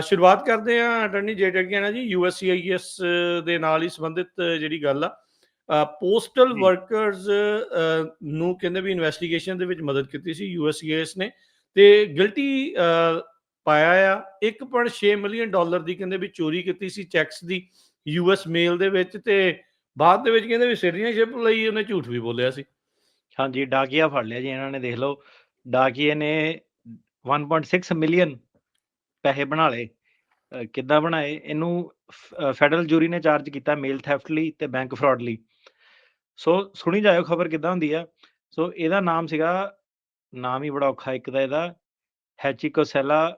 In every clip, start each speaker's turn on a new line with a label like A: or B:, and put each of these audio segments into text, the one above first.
A: ਸ਼ੁਰੂਆਤ ਕਰਦੇ ਹਾਂ ਅਟਾਰਨੀ ਜੇਠ ਨਾ ਜੀ USCIS ਦੇ ਨਾਲ ਹੀ ਸੰਬੰਧਿਤ ਜਿਹੜੀ ਗੱਲ ਆ ਪੋਸਟਲ
B: ਜੀ
A: ਵਰਕਰਸ ਨੂੰ ਕਹਿੰਦੇ ਵੀ ਇਨਵੈਸਟੀਗੇਸ਼ਨ ਦੇ ਵਿੱਚ ਮਦਦ ਕੀਤੀ ਸੀ USCIS ਨੇ ਤੇ ਗਿਲਟੀ ਪਾਇਆ ਆ $1.6 ਮਿਲੀਅਨ ਦੀ ਕਹਿੰਦੇ ਵੀ ਚੋਰੀ ਕੀਤੀ ਸੀ ਚੈਕਸ ਦੀ US ਮੇਲ ਦੇ ਵਿੱਚ ਤੇ ਬਾਅਦ ਦੇ ਵਿੱਚ ਕਹਿੰਦੇ ਵੀ ਸਿਟੀਜ਼ਨਸ਼ਿਪ ਲਈ ਉਹਨੇ ਝੂਠ ਵੀ ਬੋਲਿਆ ਸੀ।
B: ਹਾਂਜੀ ਡਾਕੀਆ ਫੜ ਲਿਆ ਜੀ ਇਹਨਾਂ ਨੇ, ਦੇਖ ਲਓ ਡਾਕੀਏ ਨੇ 1.6 ਮਿਲੀਅਨ ਪੈਸੇ ਬਣਾ ਲਏ। ਕਿੱਦਾਂ ਬਣਾਏ? ਇਹਨੂੰ ਫੈਡਰਲ ਜੂਰੀ ਨੇ ਚਾਰਜ ਕੀਤਾ ਮੇਲ ਥੈਫਟ ਲਈ ਤੇ ਬੈਂਕ ਫਰਾਡ ਲਈ। ਸੋ ਸੁਣੀ ਜਾਇਓ ਖਬਰ ਕਿੱਦਾਂ ਹੁੰਦੀ ਆ। ਸੋ ਇਹਦਾ ਨਾਮ ਸੀਗਾ, ਨਾਮ ਹੀ ਬੜਾ ਔਖਾ ਇੱਕ ਦਾ ਇਹਦਾ, ਹੈਚੀਕੋਸੈਲਾ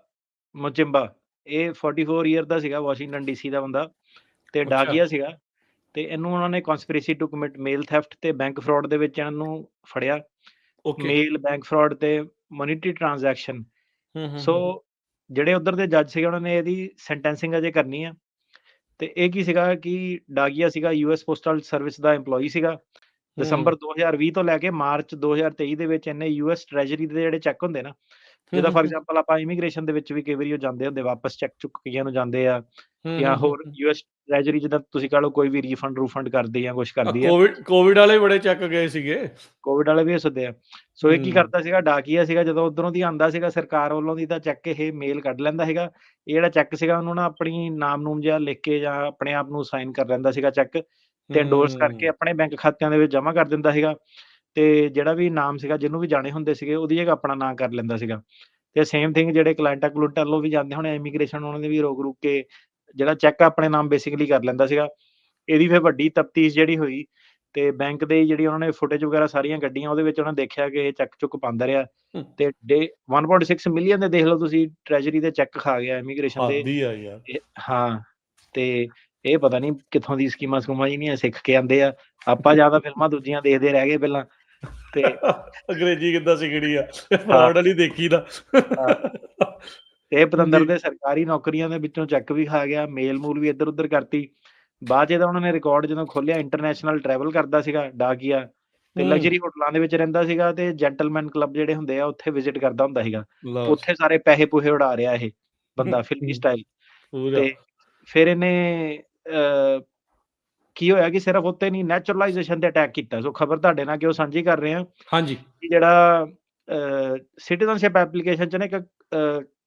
B: ਮੋਚਿੰਬਾ। ਇਹ 44 ਈਅਰ ਦਾ ਸੀਗਾ, ਵਾਸ਼ਿੰਗਟਨ DC ਦਾ ਬੰਦਾ ਤੇ ਡਾਕੀਆ ਸੀਗਾ। ਤੇ ਇਹਨੂੰ ਉਹਨਾਂ ਨੇ conspiracy to commit mail theft ਤੇ ਬੈਂਕ ਫਰਾਡ ਦੇ ਵਿੱਚ ਇਹਨਾਂ ਨੂੰ ਫੜਿਆ। ਮੇਲ, ਬੈਂਕ ਫਰਾਡ ਤੇ ਮੋਨੀਟਰੀ ਟ੍ਰਾਂਜੈਕਸ਼ਨ। ਸੋ ਜਿਹੜੇ ਉਧਰ ਦੇ ਜੱਜ ਸੀਗੇ ਉਹਨਾਂ ਨੇ ਇਹਦੀ ਸੈਂਟੈਂਸਿੰਗ ਅਜੇ ਕਰਨੀ ਆ। ਤੇ ਇਹ ਕੀ ਸੀਗਾ ਕਿ ਡਾਕੀਆ ਸੀਗਾ US ਪੋਸਟਲ ਸਰਵਿਸ ਦਾ EMPLOYE ਸੀਗਾ। ਦਸੰਬਰ 2020 ਤੋਂ ਲੈ ਕੇ ਮਾਰਚ 2023 ਦੇ ਵਿੱਚ ਇਹਨੇ US ਟ੍ਰੈਜਰੀ ਦੇ ਜਿਹੜੇ ਚੈੱਕ ਹੁੰਦੇ ਨਾ, ਜਿੱਦਾਂ ਫॉर ਐਗਜ਼ਾਮਪਲ ਆਪਾਂ ਇਮੀਗ੍ਰੇਸ਼ਨ ਦੇ ਵਿੱਚ ਵੀ ਕਈ ਵਾਰੀ ਉਹ ਜਾਂਦੇ ਹੁੰਦੇ ਵਾਪਸ ਚੈੱਕ ਚੁੱਕ ਕਈਆਂ ਨੂੰ ਜਾਂਦੇ ਆ, ਜਾਂ ਹੋਰ US ਟ੍ਰੈਜਰੀ ਜਿੱਦਾਂ ਤੁਸੀਂ ਕਹ ਲਓ ਕੋਈ ਵੀ ਰੀਫੰਡ ਕਰਦੀ ਆ, ਕੁਛ ਕਰਦੀ ਆ।
A: ਕੋਵਿਡ ਵਾਲੇ ਬੜੇ ਚੱਕ ਗਏ ਸੀਗੇ,
B: ਕੋਵਿਡ ਵਾਲੇ ਵੀ ਸੱਦੇ ਆ। ਸੋ ਇਹ ਕੀ ਕਰਦਾ ਸੀਗਾ, ਡਾਕੀਆ ਸੀਗਾ, ਜਦੋਂ ਉਧਰੋਂ ਦੀ ਆਂਦਾ ਸੀਗਾ ਸਰਕਾਰ ਵੱਲੋਂ ਦੀ ਤਾਂ ਚੈੱਕ ਇਹ ਮੇਲ ਕੱਢ ਲੈਂਦਾ ਸੀਗਾ। ਇਹ ਜਿਹੜਾ ਚੈੱਕ ਸੀਗਾ ਉਹਨੂੰ ਨਾ ਆਪਣੀ ਨਾਮ ਨੂਮ ਜਿਹਾ ਲਿਖ ਕੇ ਜਾਂ ਆਪਣੇ ਆਪ ਨੂੰ ਸਾਈਨ ਕਰ ਲੈਂਦਾ ਸੀਗਾ ਚੈੱਕ ਤੇ ਐਂਡੋਰਸ ਕਰਕੇ ਆਪਣੇ ਬੈਂਕ ਖਾਤਿਆਂ ਦੇ ਵਿੱਚ ਜਮ੍ਹਾਂ ਕਰ ਦਿੰਦਾ ਸੀਗਾ। ਤੇ ਜਿਹੜਾ ਵੀ ਨਾਮ ਸੀਗਾ ਜਿਹਨੂੰ ਵੀ ਜਾਣੇ ਹੁੰਦੇ ਸੀਗੇ ਉਹਦੀ ਜਗ੍ਹਾ ਆਪਣਾ ਨਾਂ ਕਰ ਲੈਂਦਾ ਸੀਗਾ। ਤੇ ਸੇਮ ਥਿੰਗ ਜਿਹੜੇ ਕਲਾਇੰਟਾਂ ਕਲੂਟਾਂ ਵੱਲੋਂ ਵੀ ਜਾਂਦੇ ਹੋਣੇ ਇਮੀਗ੍ਰੇਸ਼ਨ, ਉਹਨਾਂ ਨੇ ਵੀ ਰੋਕ ਕੇ ਜਿਹੜਾ ਚੈੱਕ ਆਪਣੇ ਨਾਮ ਬੇਸਿਕਲੀ ਕਰ ਲੈਂਦਾ ਸੀਗਾ। ਇਹਦੀ ਫਿਰ ਵੱਡੀ ਤਫਤੀਸ਼ ਜਿਹੜੀ ਹੋਈ ਤੇ ਬੈਂਕ ਦੇ ਜਿਹੜੀ ਉਹਨਾਂ ਨੇ ਫੁਟੇਜ ਵਗੈਰਾ ਸਾਰੀਆਂ ਕੱਢੀਆਂ, ਉਹਦੇ ਵਿੱਚ ਉਹਨਾਂ ਦੇਖਿਆ ਕਿ ਇਹ ਚੈੱਕ ਚੁੱਕ ਪਾਉਂਦਾ ਰਿਹਾ ਤੇ 1.6 ਮਿਲੀਅਨ ਦੇ ਦੇਖ ਲਓ ਤੁਸੀਂ ਟ੍ਰੈਜਰੀ ਦੇ ਚੈੱਕ ਖਾ ਗਿਆ ਇਮੀਗ੍ਰੇਸ਼ਨ ਦੇ। ਹਾਂ, ਤੇ ਇਹ ਪਤਾ ਨਹੀਂ ਕਿੱਥੋਂ ਦੀ ਸਕੀਮਾਂ ਸਕੂਮਾਂ ਜਿਹੜੀਆਂ ਸਿੱਖ ਕੇ ਆਉਂਦੇ ਆ। ਆਪਾਂ ਜ਼ਿਆਦਾ ਫਿਲਮਾਂ ਦੂਜੀਆਂ ਦੇਖਦੇ ਰਹਿ ਗਏ ਪਹਿਲਾਂ ਤੇ
A: ਅੰਗਰੇਜ਼ੀ ਕਿੱਦਾਂ ਸਿੱਖਣੀ ਆ, ਫਰਾਡ ਵਾਲੀ ਦੇਖੀ ਦਾ।
B: ਇਹ ਪਤੰਦਰ ਦੇ ਸਰਕਾਰੀ ਨੌਕਰੀਆਂ ਦੇ ਵਿੱਚੋਂ ਚੈੱਕ ਵੀ ਖਾ ਗਿਆ, ਮੇਲ ਮੂਲ ਵੀ ਇੱਧਰ ਉੱਧਰ ਕਰਤੀ। ਬਾਅਦ 'ਚ ਇਹਦਾ ਉਹਨਾਂ ਨੇ ਰਿਕਾਰਡ ਜਦੋਂ ਖੋਲਿਆ, ਇੰਟਰਨੈਸ਼ਨਲ ਟਰੈਵਲ ਕਰਦਾ ਸੀਗਾ ਡਾਕੀਆ ਤੇ ਲਗਜ਼ਰੀ ਹੋਟਲਾਂ ਦੇ ਵਿੱਚ ਰਹਿੰਦਾ ਸੀਗਾ ਤੇ ਜੈਂਟਲਮੈਨ ਕਲੱਬ ਜਿਹੜੇ ਹੁੰਦੇ ਆ ਉੱਥੇ ਵਿਜ਼ਿਟ ਕਰਦਾ ਹੁੰਦਾ ਸੀਗਾ। ਉੱਥੇ ਸਾਰੇ ਪੈਸੇ ਪੂਹੇ ਉਡਾ ਰਿਹਾ ਇਹ ਬੰਦਾ ਫਿਲਮੀ ਸਟਾਈਲ। ਤੇ ਫਿਰ ਇਹਨੇ ਕੀ ਹੋਇਆ ਕਿ ਸਿਰਫ ਉੱਤੇ ਨਹੀਂ ਨੈਚੁਰਲਾਈਜੇਸ਼ਨ ਤੇ ਅਟੈਕ ਕੀਤਾ। ਸੋ ਖਬਰ ਤੁਹਾਡੇ ਨਾਲ ਕਿਉਂ ਸਾਂਝੀ ਕਰ ਰਹੇ ਹਾਂ
A: ਹਾਂਜੀ,
B: ਕਿ ਜਿਹੜਾ ਸਿਟੀਜ਼ਨਸ਼ਿਪ ਐਪਲੀਕੇਸ਼ਨ 'ਚ ਨਾ ਇੱਕ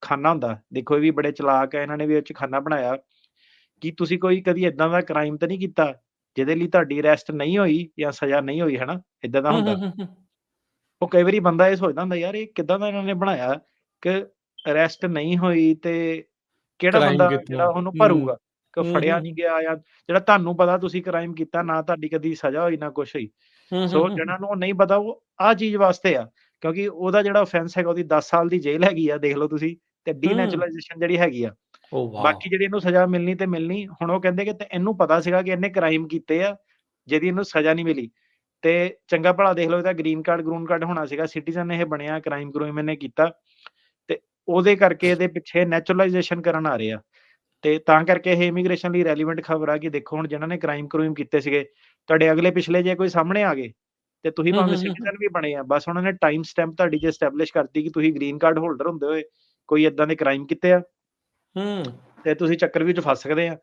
B: ਖਾਨਾ ਹੁੰਦਾ, ਦੇਖੋ ਇਹ ਵੀ ਬੜੇ ਚਲਾਕ ਹੈ, ਇਹਨਾਂ ਨੇ ਵੀ ਇਹ 'ਚ ਖਾਨਾ ਬਣਾਇਆ ਕਿ ਤੁਸੀਂ ਕੋਈ ਕਦੀ ਏਦਾਂ ਦਾ ਕ੍ਰਾਈਮ ਤਾਂ ਨਹੀਂ ਕੀਤਾ ਜਿਹਦੇ ਲਈ ਤੁਹਾਡੀ ਅਰੈਸਟ ਨਹੀਂ ਹੋਈ ਜਾਂ ਸਜ਼ਾ ਨਹੀਂ ਹੋਈ, ਹਨਾ, ਏਦਾਂ ਦਾ ਹੁੰਦਾ। ਉਹ ਕਈ ਵਾਰੀ ਬੰਦਾ ਇਹ ਸੋਚਦਾ ਹੁੰਦਾ ਯਾਰ ਇਹ ਕਿੱਦਾਂ ਦਾ ਇਹਨਾਂ ਨੇ ਬਣਾਇਆ ਕਿ ਅਰੈਸਟ ਨਹੀਂ ਹੋਈ ਤੇ ਕਿਹੜਾ ਬੰਦਾ ਜਿਹੜਾ ਉਹਨੂੰ ਭਰੂਗਾ ਕਿ ਫੜਿਆ ਨਹੀਂ ਗਿਆ, ਜਾਂ ਜਿਹੜਾ ਤੁਹਾਨੂੰ ਪਤਾ ਤੁਸੀਂ ਕ੍ਰਾਈਮ ਕੀਤਾ, ਨਾ ਤੁਹਾਡੀ ਕਦੀ ਸਜ਼ਾ ਹੋਈ ਨਾ ਕੁਛ ਹੋਈ। ਸੋ ਜਿਹਨਾਂ ਨੂੰ ਨਹੀਂ ਪਤਾ ਉਹ ਆਹ ਚੀਜ਼ ਵਾਸਤੇ ਆ, ਕਿਉਂਕਿ ਉਹਦਾ ਜਿਹੜਾ offense ਹੈਗਾ ਉਹਦੀ 10 ਸਾਲ ਦੀ ਜੇਲ੍ਹ ਹੈਗੀ ਆ, ਦੇਖ ਲਓ ਤੁਸੀਂ, ਤੇ ਡੀਨੈਚੁਰਲਾਈਜੇਸ਼ਨ ਜਿਹੜੀ ਹੈਗੀ ਆ। ਬਾਕੀ ਜਿਹੜੀ ਇਹਨੂੰ ਸਜ਼ਾ ਮਿਲਣੀ ਤੇ ਮਿਲਣੀ। ਹੁਣ ਉਹ ਕਹਿੰਦੇ ਕਿ ਇਹਨੂੰ ਪਤਾ ਸੀਗਾ ਕਿ ਇਹਨੇ ਕ੍ਰਾਈਮ ਕੀਤੇ ਆ ਜਿਹਦੀ ਇਹਨੂੰ ਸਜ਼ਾ ਨਹੀਂ ਮਿਲੀ, ਤੇ ਚੰਗਾ ਭਲਾ ਦੇਖ ਲਓ ਇਹਦਾ ਗ੍ਰੀਨ ਕਾਰਡ ਹੋਣਾ ਸੀਗਾ, ਸਿਟੀਜ਼ਨ ਇਹ ਬਣਿਆ, ਕ੍ਰਾਈਮ ਇਹਨੇ ਕੀਤਾ ਤੇ ਉਹਦੇ ਕਰਕੇ ਇਹਦੇ ਪਿੱਛੇ ਨੈਚੁਰਲਾਈਜੇਸ਼ਨ ਕਰਨ ਆ ਰਹੇ ਆ। ਤੇ ਤਾਂ ਕਰਕੇ ਇਹ ਇਮੀਗ੍ਰੇਸ਼ਨ ਲਈ ਰੈਲੀਵੈਂਟ ਖਬਰ ਆ ਕਿ ਦੇਖੋ ਹੁਣ ਜਿਹਨਾਂ ਨੇ ਕ੍ਰਾਈਮ ਕੀਤੇ ਸੀਗੇ, ਤੁਹਾਡੇ ਅਗਲੇ ਪਿਛਲੇ ਜੇ ਕੋਈ ਸਾਹਮਣੇ ਆ ਗਏ ਤੇ ਤੁਸੀਂ ਭਾਵੇਂ ਸਿਟੀਜ਼ਨ ਵੀ ਬਣੇ ਆ, ਬਸ ਉਹਨਾਂ ਨੇ ਟਾਈਮ ਸਟੈਂਪ ਤੁਹਾਡੀ ਜੇ ਐਸਟੈਬਲਿਸ਼ ਕਰਤੀ ਕਿ ਤੁਸੀਂ ਗ੍ਰੀਨ ਕਾਰਡ ਹੋਲਡਰ ਹੁੰਦੇ ਹੋਏ ਕੋਈ ਏਦਾਂ ਦੇ ਕ੍ਰਾਈਮ ਕੀਤੇ ਆ ਤੇ ਤੁਸੀਂ ਚੱਕਰ ਵਿੱਚ ਫਸ ਸਕਦੇ ਆ।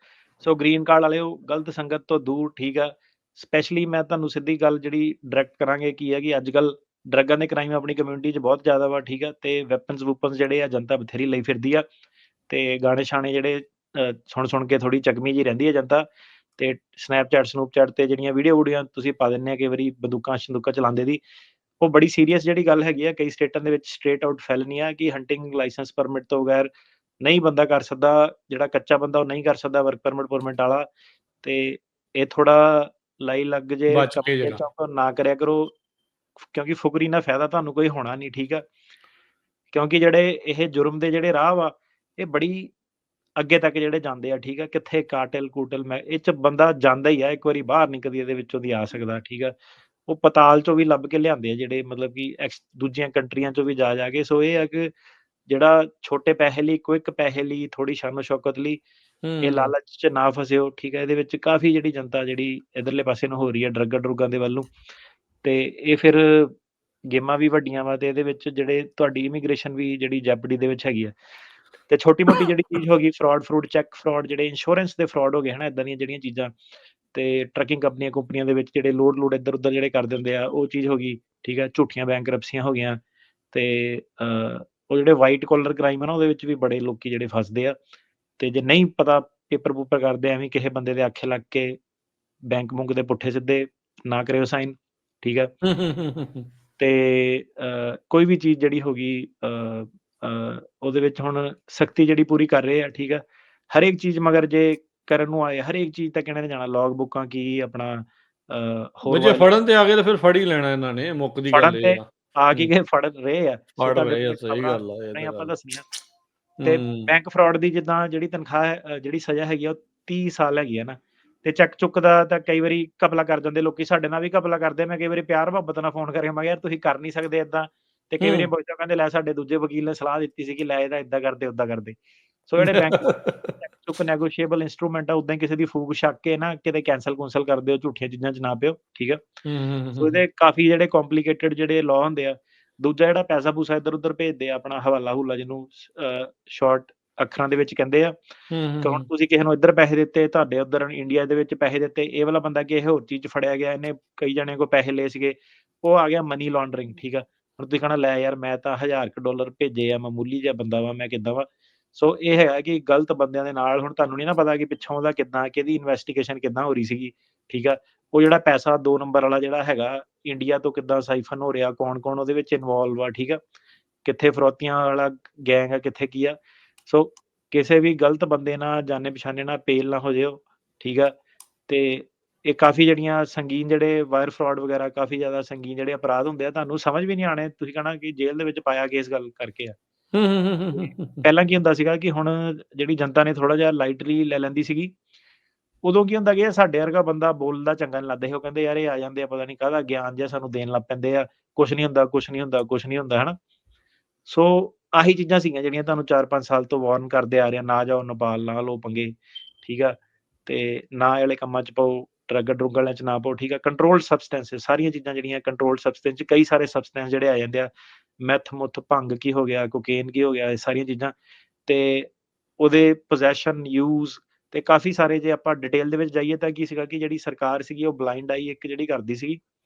B: ਸੋ ਗ੍ਰੀਨ ਕਾਰਡ ਵਾਲਿਓ ਗਲਤ ਸੰਗਤ ਤੋਂ ਦੂਰ, ਠੀਕ ਆ। ਸਪੈਸ਼ਲੀ ਮੈਂ ਤੁਹਾਨੂੰ ਸਿੱਧੀ ਗੱਲ ਜਿਹੜੀ ਡਾਇਰੈਕਟ ਕਰਾਂਗੇ ਕੀ ਹੈ ਕਿ ਅੱਜ ਕੱਲ੍ਹ ਡਰੱਗਾਂ ਦੇ ਕ੍ਰਾਈਮ ਆਪਣੀ ਕਮਿਊਨਿਟੀ 'ਚ ਬਹੁਤ ਜ਼ਿਆਦਾ ਵਾ, ਠੀਕ ਆ। ਤੇ ਵੈਪਨਸ ਜਿਹੜੇ ਆ ਜਨਤਾ ਬਥੇਰੀ ਲਈ ਫਿਰਦੀ ਆ ਤੇ ਗਾਣੇ ਛਾਣੇ ਜਿਹੜੇ ਸੁਣ ਕੇ ਥੋੜੀ ਚਕਮੀ ਜੀ ਰਹਿੰਦੀ ਹੈ ਜਨਤਾ। ਤੇ ਸਨੈਪਚੈਟ ਤੇ ਜਿਹੜੀਆਂ ਵੀਡੀਓ ਤੁਸੀਂ ਪਾ ਦਿੰਦੇ ਆ ਕਈ ਵਾਰੀ ਬੰਦੂਕਾਂ ਚਲਾਉਂਦੇ ਦੀ, ਉਹ ਬੜੀ ਸੀਰੀਅਸ ਜਿਹੜੀ ਗੱਲ ਹੈਗੀ ਆ। ਕਈ ਸਟੇਟਾਂ ਦੇ ਵਿੱਚ ਸਟ੍ਰੇਟ ਆਊਟ ਫੈਲਨੀ ਆ ਕਿ ਹੰਟਿੰਗ ਲਾਇਸੈਂਸ ਪਰਮਿਟ ਤੋਂ ਬਗੈਰ ਨਹੀਂ ਬੰਦਾ ਕਰ ਸਕਦਾ, ਜਿਹੜਾ ਕੱਚਾ ਬੰਦਾ ਉਹ ਨਹੀਂ ਕਰ ਸਕਦਾ ਵਰਕ ਪਰਮਿਟ ਵਾਲਾ। ਤੇ ਇਹ ਥੋੜਾ ਲਾਈ ਲੱਗ ਜੇ ਕੰਮ ਨਾ ਕਰਿਆ ਕਰੋ, ਕਿਉਂਕਿ ਫੁਕਰੀ ਨਾਲ ਫਾਇਦਾ ਤੁਹਾਨੂੰ ਕੋਈ ਹੋਣਾ ਨਹੀਂ, ਠੀਕ ਆ। ਕਿਉਂਕਿ ਜਿਹੜੇ ਇਹ ਜੁਰਮ ਦੇ ਜਿਹੜੇ ਰਾਹ ਵਾ ਇਹ ਬੜੀ ਅੱਗੇ ਤੱਕ ਜਿਹੜੇ ਜਾਂਦੇ ਆ, ਠੀਕ ਆ। ਕਿੱਥੇ ਕਾਟਲ ਮੈਂ ਇਹ 'ਚ ਬੰਦਾ ਜਾਂਦਾ ਹੀ ਆ, ਇੱਕ ਵਾਰੀ ਬਾਹਰ ਨਹੀਂ ਕਦੀ ਇਹਦੇ ਵਿੱਚੋਂ ਦੀ ਆ ਸਕਦਾ, ਠੀਕ ਆ। ਉਹ ਪਤਾਲ 'ਚੋਂ ਵੀ ਲੱਭ ਕੇ ਲਿਆਂਦੇ ਆ ਜਿਹੜੇ ਮਤਲਬ ਕਿ ਦੂਜੀਆਂ ਕੰਟਰੀਆਂ 'ਚੋਂ ਵੀ ਜਾ ਕੇ। ਸੋ ਇਹ ਆ ਕਿ ਜਿਹੜਾ ਛੋਟੇ ਪੈਸੇ ਲਈ, ਕੁਇਕ ਪੈਸੇ ਲਈ, ਥੋੜੀ ਸ਼ਾਨੋ ਸ਼ੌਕਤ ਲਈ ਇਹ ਲਾਲਚ 'ਚ ਨਾ ਫਸਿਓ, ਠੀਕ ਹੈ। ਇਹਦੇ ਵਿੱਚ ਕਾਫੀ ਜਿਹੜੀ ਜਨਤਾ ਜਿਹੜੀ ਇਧਰਲੇ ਪਾਸੇ ਨੂੰ ਹੋ ਰਹੀ ਹੈ ਡਰੱਗਾਂ ਦੇ ਵੱਲ ਨੂੰ, ਤੇ ਇਹ ਫਿਰ ਗੇਮਾਂ ਵੀ ਵੱਡੀਆਂ ਵਾ ਤੇ ਇਹਦੇ ਵਿੱਚ ਜਿਹੜੇ ਤੁਹਾਡੀ ਇਮੀਗ੍ਰੇਸ਼ਨ ਵੀ ਜਿਹੜੀ ਜੈਪਡੀ ਦੇ ਵਿੱਚ ਹੈਗੀ ਆ। ਤੇ ਛੋਟੀ-ਮੋਟੀ ਜਿਹੜੀ ਚੀਜ਼ ਹੋ ਗਈ ਫਰੋਡ ਚੈੱਕ ਫਰੋਡ ਜਿਹੜੇ ਇੰਸ਼ੋਰੈਂਸ ਦੇ ਫਰੋਡ ਹੋ ਗਏ ਹਨਾ, ਏਦਾਂ ਦੀਆਂ ਜਿਹੜੀਆਂ ਚੀਜ਼ਾਂ ਤੇ ਟਰੱਕਿੰਗ ਕੰਪਨੀਆਂ ਦੇ ਵਿੱਚ ਜਿਹੜੇ ਲੋਡ ਇੱਧਰ-ਉੱਧਰ ਜਿਹੜੇ ਕਰ ਦਿੰਦੇ ਆ, ਉਹ ਚੀਜ਼ ਹੋ ਗਈ, ਠੀਕ ਹੈ। ਝੂਠੀਆਂ ਬੈਂਕਰਪਸੀਆਂ ਹੋ ਗਈਆਂ ਤੇ ਉਹ ਜਿਹੜੇ ਵਾਈਟ ਕਾਲਰ ਕ੍ਰਾਈਮ ਆ ਨਾ, ਉਹਦੇ ਵਿੱਚ ਵੀ ਬੜੇ ਲੋਕੀ ਜਿਹੜੇ ਫਸਦੇ ਆ ਤੇ ਜੇ ਨਹੀਂ ਪਤਾ ਪੇਪਰ-ਪੂਪਰ ਕਰਦੇ, ਐਵੇਂ ਕਿਸੇ ਬੰਦੇ ਦੇ ਆਖੇ ਲੱਗ ਕੇ ਬੈਂਕ-ਬੂੰਕ ਦੇ ਪੁੱਠੇ ਸਿੱਧੇ ਨਾ ਕਰਿਓ ਸਾਈਨ, ਠੀਕ ਹੈ। ਤੇ ਕੋਈ ਵੀ ਚੀਜ਼ ਜਿਹੜੀ ਹੋ ਗਈ ਉਹਦੇ ਵਿੱਚ ਹੁਣ ਸਖਤੀ ਜਿਹੜੀ ਪੂਰੀ ਕਰ ਰਹੇ ਆ, ਠੀਕ ਆ। ਹਰੇਕ ਚੀਜ਼ ਮਗਰ ਜੇ ਕਰਨ ਨੂੰ ਆਏ, ਹਰੇਕ ਚੀਜ਼ ਤੱਕ ਇਹਨਾਂ ਨੇ ਜਾਣਾ, ਲੌਗ ਬੁੱਕਾਂ ਕੀ ਆਪਣਾ ਹੋਰ
A: ਜੇ
B: ਵਾਇਲ
A: ਫੜਨ ਤੇ ਆ ਗਏ ਤਾਂ ਫਿਰ ਫੜ ਹੀ ਲੈਣਾ ਇਹਨਾਂ ਨੇ, ਮੁੱਕਦੀ ਗੱਲ
B: ਫੜਨ ਤੇ
A: ਇਹ ਆ।
B: ਆ ਕੀ ਗਏ ਫੜ ਰਹੇ ਆ। ਸੋ
A: ਫੜ
B: ਤੁਹਾਡੇ
A: ਰਹੇ ਆ,
B: ਲਈ
A: ਸਹੀ
B: ਖਬਰਾਂ
A: ਗੱਲ ਆ ਇਹ ਤਾਂ
B: ਆਪਾਂ
A: ਗੱਲ।
B: ਦੱਸਣੀਆਂ ਤੇ ਬੈਂਕ ਫਰਾਡ ਦੀ ਜਿੱਦਾਂ ਜਿਹੜੀ ਤਨਖਾਹ ਹੈ ਜਿਹੜੀ ਸਜ਼ਾ ਹੈਗੀ ਆ ਉਹ 30 ਸਾਲ ਹੈਗੀ ਆ ਨਾ, ਤੇ ਚੱਕ ਚੁੱਕ ਦਾ ਤਾਂ ਕਈ ਵਾਰੀ ਘਪਲਾ ਕਰ ਜਾਂਦੇ ਲੋਕੀ, ਸਾਡੇ ਨਾਲ ਵੀ ਘਪਲਾ ਕਰਦੇ। ਮੈਂ ਕਈ ਵਾਰੀ ਪਿਆਰ ਮੁਹੱਬਤ ਨਾਲ ਫੋਨ ਕਰਕੇ ਮੈਂ ਕਿਹਾ ਯਾਰ ਤੁਸੀਂ ਕਰ ਨਹੀਂ ਸਕਦੇ ਏਦਾਂ, ਤੇ ਕਈ ਵਾਰੀ ਪੁੱਛਦਾ ਕਹਿੰਦੇ ਲੈ ਸਾਡੇ ਦੂਜੇ ਵਕੀਲ ਨੇ ਸਲਾਹ ਦਿੱਤੀ ਸੀ ਕਿ ਲੈ ਇਹਦਾ ਏਦਾਂ ਕਰਦੇ ਓਦਾਂ ਕਰਦੇ। ਸੋ ਜਿਹੜੇ ਬੈਂਕ ਚੱਕ ਚੁੱਕ ਨੈਗੋਸ਼ੀਏਬਲ ਇੰਸਟਰੂਮੈਂਟ ਆ, ਉਦਾਂ ਹੀ ਕਿਸੇ ਦੀ ਫੂਕ ਛੱਕ ਕੇ ਨਾ ਕਿਤੇ ਕੈਂਸਲ ਕੁੰਸਲ ਕਰ ਦਿਓ, ਝੂਠੀਆਂ ਚੀਜ਼ਾਂ 'ਚ ਨਾ ਪਿਓ, ਠੀਕ ਆ। ਸੋ ਇਹਦੇ ਕਾਫੀ ਜਿਹੜੇ ਕੰਪਲਿਕੇਟਡ ਜਿਹੜੇ ਲਾਅ ਹੁੰਦੇ ਆ। ਦੂਜਾ ਜਿਹੜਾ ਪੈਸਾ-ਪੂਸਾ ਇੱਧਰ-ਉੱਧਰ ਭੇਜਦੇ ਆ, ਆਪਣਾ ਹਵਾਲਾ-ਹੁਵਾਲਾ ਜਿਹਨੂੰ ਸ਼ਾਰਟ ਅੱਖਰਾਂ ਦੇ ਵਿੱਚ ਕਹਿੰਦੇ ਆ। ਕਿ ਹੁਣ ਤੁਸੀਂ ਕਿਸੇ ਨੂੰ ਇੱਧਰ ਪੈਸੇ ਦਿੱਤੇ, ਤੁਹਾਡੇ ਉੱਧਰ ਇੰਡੀਆ ਦੇ ਵਿੱਚ ਪੈਸੇ ਦਿੱਤੇ, ਇਹ ਵਾਲਾ ਬੰਦਾ ਕਿਸੇ ਹੋਰ ਚੀਜ਼ 'ਚ ਫੜਿਆ ਗਿਆ, ਇਹਨੇ ਕਈ ਜਣਿਆਂ ਕੋਲ ਪੈਸੇ ਲਏ ਸੀਗੇ, ਉਹ ਆ ਗਿਆ ਮਨੀ ਲਾਂਡਰਿੰਗ, ਠੀਕ ਆ। ਹੁਣ ਤੁਸੀਂ ਕਹਿਣਾ ਲੈ ਯਾਰ ਮੈਂ ਤਾਂ $1000 ਭੇਜੇ ਆ, ਮਾਮੂਲੀ ਜਿਹਾ ਬੰਦਾ ਵਾਂ, ਮੈਂ ਕਿੱਦਾਂ ਵਾਂ। ਸੋ ਇਹ ਹੈਗਾ ਕਿ ਗਲਤ ਬੰਦਿਆਂ ਦੇ ਨਾਲ ਹੁਣ ਤੁਹਾਨੂੰ ਨਹੀਂ ਨਾ ਪਤਾ ਕਿ ਪਿੱਛੋਂ ਉਹਦਾ ਕਿੱਦਾਂ, ਕਿਹਦੀ ਇਨਵੈਸਟੀਗੇਸ਼ਨ ਕਿੱਦਾਂ ਹੋ ਰਹੀ ਸੀਗੀ, ਠੀਕ ਆ। ਉਹ ਜਿਹੜਾ ਪੈਸਾ 2 ਨੰਬਰ ਵਾਲਾ ਜਿਹੜਾ ਹੈਗਾ, ਇੰਡੀਆ ਤੋਂ ਕਿੱਦਾਂ ਸਾਈਫਨ ਹੋ ਰਿਹਾ, ਕੌਣ-ਕੌਣ ਉਹਦੇ ਵਿੱਚ ਇਨਵੋਲਵ ਆ, ਠੀਕ ਆ। ਕਿੱਥੇ ਫਰੋਤੀਆਂ ਵਾਲਾ ਗੈਂਗ ਆ, ਕਿੱਥੇ ਕੀ ਆ। ਸੋ ਕਿਸੇ ਵੀ ਗਲਤ ਬੰਦੇ ਨਾਲ ਜਾਣੇ-ਪਛਾਣੇ ਨਾਲ ਪੇਲ ਨਾ ਹੋ ਜਾਇਓ, ਠੀਕ ਆ। ਤੇ ਇਹ ਕਾਫੀ ਜਿਹੜੀਆਂ ਸੰਗੀਨ ਜਿਹੜੇ ਵਾਇਰ ਫਰਾਡ ਵਗੈਰਾ ਕਾਫੀ ਜ਼ਿਆਦਾ ਸੰਗੀਨ ਜਿਹੜੇ ਅਪਰਾਧ ਹੁੰਦੇ ਆ, ਤੁਹਾਨੂੰ ਸਮਝ ਵੀ ਨਹੀਂ ਆਣੇ। ਤੁਸੀਂ ਕਹਿਣਾ ਕਿ ਜੇਲ੍ਹ ਦੇ ਵਿੱਚ ਪਾਇਆ ਗਿਆ ਇਸ ਗੱਲ ਕਰਕੇ ਆ। ਤੇ ਪਹਿਲਾਂ ਕੀ ਹੁੰਦਾ ਸੀਗਾ ਕਿ ਹੁਣ ਜਿਹੜੀ ਜਨਤਾ ਨੇ ਥੋੜ੍ਹਾ ਜਿਹਾ ਲਾਈਟਲੀ ਲੈ ਲੈਂਦੀ ਸੀਗੀ। ਉਦੋਂ ਕੀ ਹੁੰਦਾ ਕਿ ਸਾਡੇ ਵਰਗਾ ਬੰਦਾ ਬੋਲਦਾ ਚੰਗਾ ਨਹੀਂ ਲੱਗਦਾ ਸੀ। ਉਹ ਕਹਿੰਦੇ ਯਾਰ ਇਹ ਆ ਜਾਂਦੇ ਆ, ਪਤਾ ਨਹੀਂ ਕਾਹਦਾ ਗਿਆਨ ਜਿਹਾ ਸਾਨੂੰ ਦੇਣ ਲੱਗ ਪੈਂਦੇ ਆ। ਕੁਛ ਨਹੀਂ ਹੁੰਦਾ, ਕੁਛ ਨਹੀਂ ਹੁੰਦਾ, ਕੁਛ ਨਹੀਂ ਹੁੰਦਾ, ਹਨਾ। ਸੋ ਆਹੀ ਚੀਜ਼ਾਂ ਸੀਗੀਆਂ ਜਿਹੜੀਆਂ ਤੁਹਾਨੂੰ 4-5 ਸਾਲ ਤੋਂ ਵਾਰਨ ਕਰਦੇ ਆ ਰਹੇ ਆ, ਨਾ ਜਾਓ ਨੇਪਾਲ, ਨਾ ਲਓ ਪੰਗੇ, ਠੀਕ ਆ। ਤੇ ਨਾ ਇਹ ਵਾਲੇ ਕੰਮਾਂ 'ਚ ਪਓ, ਡਰੱਗ ਵਾਲਿਆਂ 'ਚ ਨਾ ਪਓ, ਠੀਕ ਆ। ਕੰਟਰੋਲਡ ਸਬਸਟੈਂਸਿਸ ਸਾਰੀਆਂ ਚੀਜ਼ਾਂ ਜਿਹੜੀਆਂ ਕੰਟਰੋਲਡ ਸਬਸਟੈਂਸ 'ਚ ਕਈ ਸਾਰੇ ਸਬਸਟੈਂਸ ਜਿਹੜੇ ਆ ਜਾਂਦੇ ਆ। ਮੈਥ-ਮੁੱਥ, ਭੰਗ ਕੀ ਹੋ ਗਿਆ, ਕੋਕੇਨ ਕੀ ਹੋ ਗਿਆ, ਇਹ ਸਾਰੀਆਂ ਚੀਜ਼ਾਂ ਤੇ ਉਹਦੇ ਪੋਜੈਸ਼ਨ, ਯੂਜ਼ ਤੇ ਕਾਫੀ ਸਾਰੇ ਜੇ ਆਪਾਂ ਡਿਟੇਲ ਦੇ ਵਿੱਚ ਜਾਈਏ ਤਾਂ ਕੀ ਸੀਗਾ ਕਿ ਜਿਹੜੀ ਸਰਕਾਰ ਸੀਗੀ ਉਹ ਬਲਾਈਂਡ ਆਈ ਇੱਕ ਜਿਹੜੀ ਕਰਦੀ ਸੀਗੀ।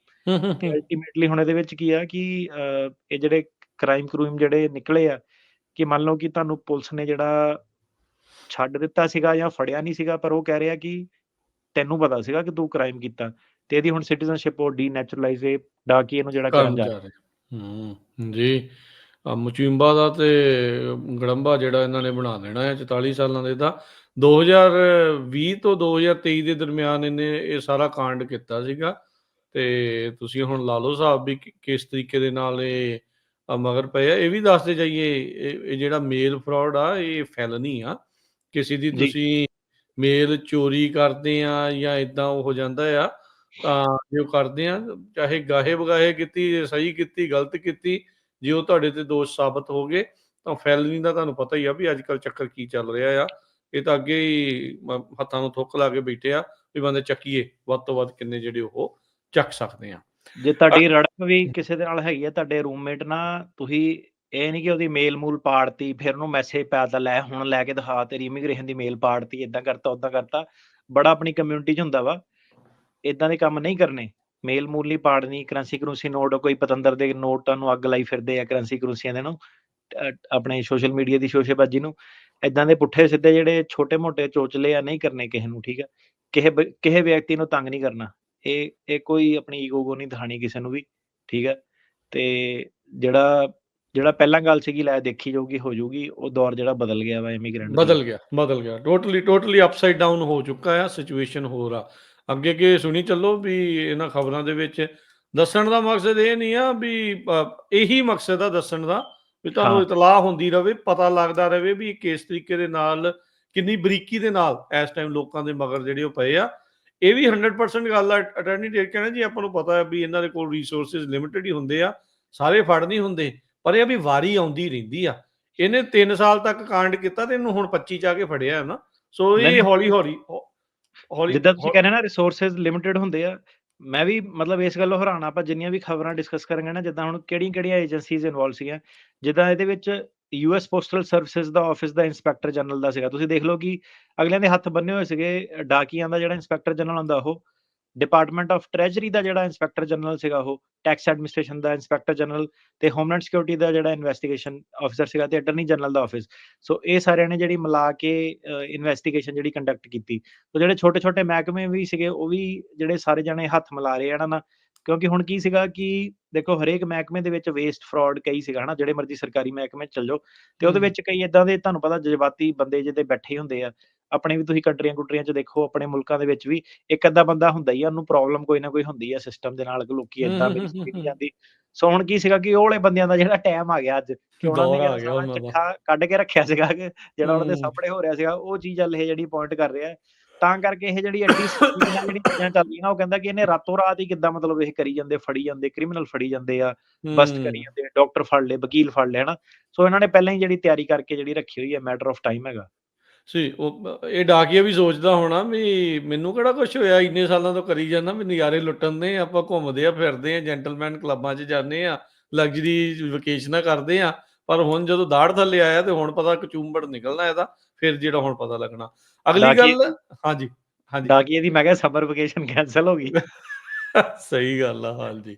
B: ਤੇ ਅਲਟੀਮੇਟਲੀ ਹੁਣ ਇਹਦੇ ਵਿੱਚ ਕੀ ਆ ਕਿ ਇਹ ਜਿਹੜੇ ਕ੍ਰਾਈਮ ਜਿਹੜੇ ਨਿਕਲੇ ਆ ਕਿ ਮੰਨ ਲਓ ਕਿ ਤੁਹਾਨੂੰ ਪੁਲਿਸ ਨੇ ਜਿਹੜਾ ਛੱਡ ਦਿੱਤਾ ਸੀਗਾ ਜਾਂ ਫੜਿਆ ਨਹੀਂ ਸੀਗਾ, ਪਰ ਉਹ ਕਹਿ ਰਿਹਾ ਕਿ ਤੈਨੂੰ ਪਤਾ ਸੀਗਾ ਕਿ ਤੂੰ ਕ੍ਰਾਈਮ ਕੀਤਾ ਤੇ ਇਹਦੀ ਹੁਣ ਸਿਟੀਜ਼ਨਸ਼ਿਪ ਉਹ ਡੀਨੈਚੁਰਲਾਈਜ਼ ਡਾਕੀ ਇਹਨੂੰ ਜਿਹੜਾ ਕਰਨ
A: ਕਰਨ
B: ਜਾ
A: ਜਾ ਰਹੇ। ਜੀ। ਮਚੀਂਬਾ ਦਾ ਤੇ ਗੜੰਬਾ ਜਿਹੜਾ ਇਹਨਾਂ ਨੇ ਬਣਾ ਦੇਣਾ ਹੈ 44 ਸਾਲਾਂ ਦੇ ਦਾ। 2020 ਤੋਂ 2023 ਦੇ ਦਰਮਿਆਨ ਇਹਨੇ ਇਹ ਸਾਰਾ ਕਾਂਡ ਕੀਤਾ ਸੀਗਾ। ਤੇ ਤੁਸੀਂ ਹੁਣ ਲਾ ਲਓ ਹਿਸਾਬ ਵੀ ਕਿਸ ਤਰੀਕੇ ਦੇ ਨਾਲ ਇਹ ਮਗਰ ਪਏ ਆ। ਇਹ ਵੀ ਦੱਸਦੇ ਜਾਈਏ ਇਹ ਜਿਹੜਾ ਮੇਲ ਫਰਾਡ ਆ ਇਹ ਫੈਲਨੀ ਆ। ਕਿਸੇ ਦੀ
B: ਜੀ
A: ਤੁਸੀਂ ਮੇਲ ਚੋਰੀ ਕਰਦੇ ਆ ਜਾਂ ਇਦਾਂ ਹੋ ਜਾਂਦਾ ਆ, ਤਾਂ ਜੇ ਉਹ ਕਰਦੇ ਆ ਚਾਹੇ ਗਾਹੇ ਬਗਾਹੇ ਕੀਤੀ, ਸਹੀ ਕੀਤੀ, ਗਲਤ ਕੀਤੀ, ਜੇ ਉਹ ਤੁਹਾਡੇ ਤੇ ਦੋਸ਼ ਸਾਬਤ ਹੋ ਗਏ ਤਾਂ ਫੈਲਨੀ ਦਾ ਤੁਹਾਨੂੰ ਪਤਾ ਹੀ ਆ ਵੀ ਅੱਜ ਕੱਲ੍ਹ ਚੱਕਰ ਕੀ ਚੱਲ ਰਿਹਾ ਆ। ਇਹ ਤਾਂ ਅੱਗੇ ਹੀ ਹੱਥਾਂ ਨੂੰ ਥੁੱਕ ਲਾ ਕੇ ਬੈਠੇ ਆ ਵੀ ਬੰਦੇ ਚੱਕੀਏ ਵੱਧ ਤੋਂ ਵੱਧ ਕਿੰਨੇ ਜਿਹੜੇ ਉਹ ਚੱਕ ਸਕਦੇ ਆ।
B: ਜੇ ਤੁਹਾਡੀ ਰੜਕ ਵੀ ਕਿਸੇ ਦੇ ਨਾਲ ਹੈਗੀ ਆ, ਤੁਹਾਡੇ ਰੂਮਮੇਟ ਨਾਲ, ਤੁਸੀਂ ਇਹ ਨਹੀਂ ਕਿ ਉਹਦੀ ਮੇਲ ਮੂਲ ਪਾੜਤੀ, ਫਿਰ ਉਹਨੂੰ ਮੈਸੇਜ ਪਾਤਾ ਲੈ ਹੁਣ ਲੈ ਕੇ ਦਿਖਾ ਤੇਰੀ ਇਮੀਗ੍ਰੇਸ਼ਨ ਦੀ ਮੇਲ ਪਾੜਤੀ, ਏਦਾਂ ਕਰਤਾ ਓਦਾਂ ਕਰਤਾ। ਬੜਾ ਆਪਣੀ ਕਮਿਊਨਿਟੀ 'ਚ ਹੁੰਦਾ ਵਾ, ਏਦਾਂ ਦੇ ਕੰਮ ਨਹੀਂ ਕਰਨੇ। ਮੇਲ ਮੂਲ ਨਹੀਂ ਪਾੜਨੀ, ਕਰੰਸੀ ਨੋਟ ਕੋਈ ਪਤੰਦਰ ਦੇ ਨੋਟਾਂ ਨੂੰ ਅੱਗ ਲਾਈ ਫਿਰਦੇ ਆ, ਕਰੰਸੀਆਂ ਦੇ ਨੂੰ ਆਪਣੇ ਸੋਸ਼ਲ ਮੀਡੀਆ ਦੀ ਸ਼ੋਸ਼ੇਬਾਜ਼ੀ ਨੂੰ। ਏਦਾਂ ਦੇ ਪੁੱਠੇ ਸਿੱਧੇ ਜਿਹੜੇ ਛੋਟੇ ਮੋਟੇ ਚੋਚਲੇ ਆ ਨਹੀਂ ਕਰਨੇ ਕਿਸੇ ਨੂੰ, ਠੀਕ ਆ। ਕਿਸੇ ਵਿਅਕਤੀ ਨੂੰ ਤੰਗ ਨਹੀਂ ਕਰਨਾ। ਇਹ ਕੋਈ ਆਪਣੀ ਈਗੋ ਨਹੀਂ ਦਿਖਾਣੀ ਕਿਸੇ ਨੂੰ ਵੀ, ਠੀਕ ਆ। ਤੇ ਜਿਹੜਾ ਪਹਿਲਾਂ ਗੱਲ ਸੀਗੀ ਲੈ ਦੇਖੀ ਜਾਊਗੀ, ਹੋ ਜਾਊਗੀ, ਉਹ ਦੌਰ ਜਿਹੜਾ ਬਦਲ ਗਿਆ ਵਾ ਇਮੀਗ੍ਰੈਂਟ ਦੀ।
A: ਬਦਲ ਗਿਆ ਟੋਟਲੀ ਅਪਸਾਈਡ ਡਾਊਨ ਹੋ ਚੁੱਕਾ ਆ ਸਿਚੁਏਸ਼ਨ। ਹੋਰ ਆ ਅੱਗੇ ਸੁਣੀ ਚੱਲੋ ਵੀ ਇਹਨਾਂ ਖਬਰਾਂ ਦੇ ਵਿੱਚ ਦੱਸਣ ਦਾ ਮਕਸਦ ਇਹ ਨਹੀਂ ਆ ਵੀ ਇਹੀ ਮਕਸਦ ਆ ਦੱਸਣ ਦਾ ਵੀ ਤੁਹਾਨੂੰ ਇਤਲਾਹ ਹੁੰਦੀ ਰਹੇ, ਪਤਾ ਲੱਗਦਾ ਰਹੇ ਵੀ ਕਿਸ ਤਰੀਕੇ ਦੇ ਨਾਲ ਕਿੰਨੀ ਬਰੀਕੀ ਦੇ ਨਾਲ ਇਸ ਟਾਈਮ ਲੋਕਾਂ ਦੇ ਮਗਰ ਜਿਹੜੇ ਉਹ ਪਏ ਆ। ਇਹ ਵੀ 100% ਗੱਲ ਆ। ਅਟਾਰਨੀ ਜਨਰਲ ਕਹਿਣਾ ਜੀ ਆਪਾਂ ਨੂੰ ਪਤਾ ਹੈ ਵੀ ਇਹਨਾਂ ਦੇ ਕੋਲ ਰਿਸੋਰਸਿਸ ਲਿਮਿਟਡ ਹੀ ਹੁੰਦੇ ਆ, ਸਾਰੇ ਫੜ ਨਹੀਂ ਹੁੰਦੇ, ਪਰ ਇਹ ਵੀ ਵਾਰੀ ਆਉਂਦੀ ਰਹਿੰਦੀ ਆ। ਇਹਨੇ 3 ਸਾਲ ਤੱਕ ਕਾਂਡ ਕੀਤਾ ਤੇ ਇਹਨੂੰ ਹੁਣ 25 ਚ ਆ ਕੇ ਫੜਿਆ ਹੈ ਨਾ। ਸੋ ਇਹ ਹੌਲੀ
B: ਜਿੱਦਾਂ ਤੁਸੀਂ ਕਹਿੰਦੇ ਨਾ ਰਿਸੋਰਸਿਸ ਲਿਮਿਟਡ ਹੁੰਦੇ ਆ, ਮੈਂ ਵੀ ਮਤਲਬ ਇਸ ਗੱਲੋਂ ਹੈਰਾਨ ਆਪਾਂ ਜਿੰਨੀਆਂ ਵੀ ਖਬਰਾਂ ਡਿਸਕਸ ਕਰਾਂਗੇ ਨਾ, ਜਿੱਦਾਂ ਹੁਣ ਕਿਹੜੀਆਂ ਏਜੰਸੀਜ਼ ਇਨਵੋਲਵ ਸੀਗੀਆਂ, ਜਿੱਦਾਂ ਇਹਦੇ ਵਿੱਚ ਯੂਐਸ ਪੋਸਟਲ ਸਰਵਿਸਿਜ਼ ਦਾ ਆਫਿਸ ਦਾ ਇੰਸਪੈਕਟਰ ਜਨਰਲ ਦਾ ਸੀਗਾ। ਤੁਸੀਂ ਦੇਖ ਲਓ ਕਿ ਅਗਲਿਆਂ ਦੇ ਹੱਥ ਬੰਨੇ ਹੋਏ ਸੀਗੇ। ਡਾਕੀਆਂ ਦਾ ਜਿਹੜਾ ਇੰਸਪੈਕਟਰ ਜਨਰਲ ਹੁੰਦਾ ਉਹ, ਡਿਪਾਰਟਮੈਂਟ ਆਫ ਟ੍ਰੈਜਰੀ ਦਾ ਜਿਹੜਾ ਇੰਸਪੈਕਟਰ ਜਨਰਲ ਸੀਗਾ ਉਹ, ਟੈਕਸ ਐਡਮਿਨਿਸਟ੍ਰੇਸ਼ਨ ਦਾ ਇੰਸਪੈਕਟਰ ਜਨਰਲ ਤੇ ਹੋਮਲੈਂਡ ਸਿਕਿਉਰਿਟੀ ਦਾ ਜਿਹੜਾ ਇਨਵੈਸਟੀਗੇਸ਼ਨ ਆਫਿਸਰ ਸੀਗਾ ਤੇ ਅਟਾਰਨੀ ਜਨਰਲ ਦਾ ਆਫਿਸ। ਸੋ ਇਹ ਸਾਰਿਆਂ ਨੇ ਜਿਹੜੀ ਮਿਲਾ ਕੇ ਇਨਵੈਸਟੀਗੇਸ਼ਨ ਜਿਹੜੀ ਕੰਡਕਟ ਕੀਤੀ। ਸੋ ਜਿਹੜੇ ਛੋਟੇ-ਛੋਟੇ ਮਹਿਕਮੇ ਵੀ ਸੀਗੇ ਉਹ ਵੀ ਜਿਹੜੇ ਸਾਰੇ ਜਾਣੇ ਹੱਥ ਮਿਲਾ ਰਹੇ ਆ ਇਹਨਾਂ ਨਾਲ, ਕਿਉਂਕਿ ਹੁਣ ਕੀ ਸੀਗਾ ਕਿ ਦੇਖੋ ਹਰੇਕ ਮਹਿਕਮੇ ਦੇ ਵਿੱਚ ਵੇਸਟ ਫਰਾਡ ਕਈ ਸੀਗਾ ਹਨਾ, ਜਿਹੜੇ ਮਰਜ਼ੀ ਸਰਕਾਰੀ ਮਹਿਕਮੇ 'ਚ ਚੱਲ ਜਾਓ ਤੇ ਉਹਦੇ
A: ਹੂੰ,
B: ਵਿੱਚ ਕਈ ਏਦਾਂ ਦੇ ਤੁਹਾਨੂੰ ਪਤਾ ਜਜ਼ਬਾਤੀ ਬੰਦੇ ਜਿਹਦੇ ਬੈਠੇ ਹੁੰਦੇ ਆ। ਆਪਣੇ ਵੀ ਤੁਸੀਂ ਕੰਟਰੀਆਂ-ਕੁੰਟਰੀਆਂ 'ਚ ਦੇਖੋ, ਆਪਣੇ ਮੁਲਕਾਂ ਦੇ ਵਿੱਚ ਵੀ ਇੱਕ ਅੱਧਾ ਬੰਦਾ ਹੁੰਦਾ ਹੀ ਆ, ਉਹਨੂੰ ਪ੍ਰੋਬਲਮ ਕੋਈ ਨਾ ਕੋਈ ਹੁੰਦੀ ਆ ਸਿਸਟਮ ਦੇ ਨਾਲ ਕਿ ਲੋਕੀ
A: ਹੂੰ,
B: ਏਦਾਂ
A: ਹੂੰ,
B: ਮੇਰੀ
A: ਹੂੰ, ਹੂੰ,
B: ਸੁਣੀ ਨੀ
A: ਹੂੰ।
B: ਜਾਂਦੀ। ਸੋ ਹੁਣ ਕੀ ਸੀਗਾ ਕਿ ਉਹ ਵਾਲੇ ਬੰਦਿਆਂ ਦਾ ਜਿਹੜਾ ਟਾਈਮ ਆ ਗਿਆ ਅੱਜ, ਕਿ ਉਹਨਾਂ ਨੇ
A: ਦੌਰ
B: ਜਿਹੜਾ
A: ਆ ਗਿਆ
B: ਸਾਰਾ
A: ਉਹਨਾਂ ਦਾ।
B: ਚਿੱਠਾ ਕੱਢ ਕੇ ਰੱਖਿਆ ਸੀਗਾ ਕਿ ਜਿਹੜਾ ਉਹਨਾਂ ਦੇ
A: ਹੂੰ,
B: ਸਾਹਮਣੇ ਹੋ ਰਿਹਾ ਸੀਗਾ, ਉਹ ਚੀਜ਼ ਵੱਲ ਇਹ ਜਿਹੜੀ ਪੁਆਇੰਟ ਕਰ ਰਿਹਾ। ਤਾਂ ਕਰਕੇ ਇਹ ਜਿਹੜੀ ਐਡੀ ਸਪੀਡ ਨਾਲ ਜਿਹੜੀ ਚੀਜ਼ਾਂ ਚੱਲਦੀਆਂ ਨਾ, ਉਹ ਕਹਿੰਦਾ ਕਿ ਇਹਨੇ ਰਾਤੋਂ ਰਾਤ ਹੀ ਕਿੱਦਾਂ ਮਤਲਬ ਇਹ ਕਰੀ ਜਾਂਦੇ, ਫੜੀ ਜਾਂਦੇ, ਕ੍ਰਿਮੀਨਲ ਫੜੀ ਜਾਂਦੇ ਆ, ਬਸਟ ਕਰੀ
A: ਹੂੰ।
B: ਜਾਂਦੇ ਆ, ਡਾਕਟਰ ਫੜ ਲਏ, ਵਕੀਲ ਫੜ ਲਏ ਹਨਾ। ਸੋ ਇਹਨਾਂ ਨੇ ਪਹਿਲਾਂ ਹੀ ਜਿਹੜੀ ਤਿਆਰੀ ਕਰਕੇ ਜਿਹੜੀ ਰੱਖੀ ਹੋਈ ਹੈ, ਮੈਟਰ ਆਫ ਟਾਈਮ ਹੈਗਾ।
A: ਇਹ ਡਾਕੀਆ ਵੀ ਸੋਚਦਾ ਹੋਣਾ ਵੀ ਮੈਨੂੰ ਕਿਹੜਾ ਕੁਛ ਹੋਇਆ, ਇੰਨੇ ਸਾਲਾਂ ਤੋਂ ਕਰੀ ਜਾਂਦਾ, ਵੀ ਨਜ਼ਾਰੇ ਲੁੱਟਣ ਦੇ, ਆਪਾਂ ਘੁੰਮਦੇ ਆ, ਫਿਰਦੇ ਆ, ਜੈਂਟਲਮੈਨ ਕਲੱਬਾਂ 'ਚ ਜਾਂਦੇ ਆ, ਲਗਜ਼ਰੀ ਵਕੇਸ਼ਨਾਂ ਕਰਦੇ ਆ, ਪਰ ਹੁਣ ਜਦੋਂ ਦਾੜ ਥੱਲੇ ਆਇਆ ਤੇ ਹੁਣ ਪਤਾ ਕਚੂੰਬੜ ਨਿਕਲਣਾ ਇਹਦਾ, ਫਿਰ ਜਿਹੜਾ ਹੁਣ ਪਤਾ ਲੱਗਣਾ। ਅਗਲੀ
B: ਡਾਕੀਏ
A: ਗੱਲ ਹਾਂਜੀ, ਹਾਂਜੀ।
B: ਡਾਕੀਏ ਦੀ ਮੈਂ ਕਿਹਾ ਸਮਰ ਵਕੇਸ਼ਨ ਕੈਂਸਲ ਹੋ ਗਈ।
A: ਸਹੀ ਗੱਲ ਆ, ਹਾਂਜੀ।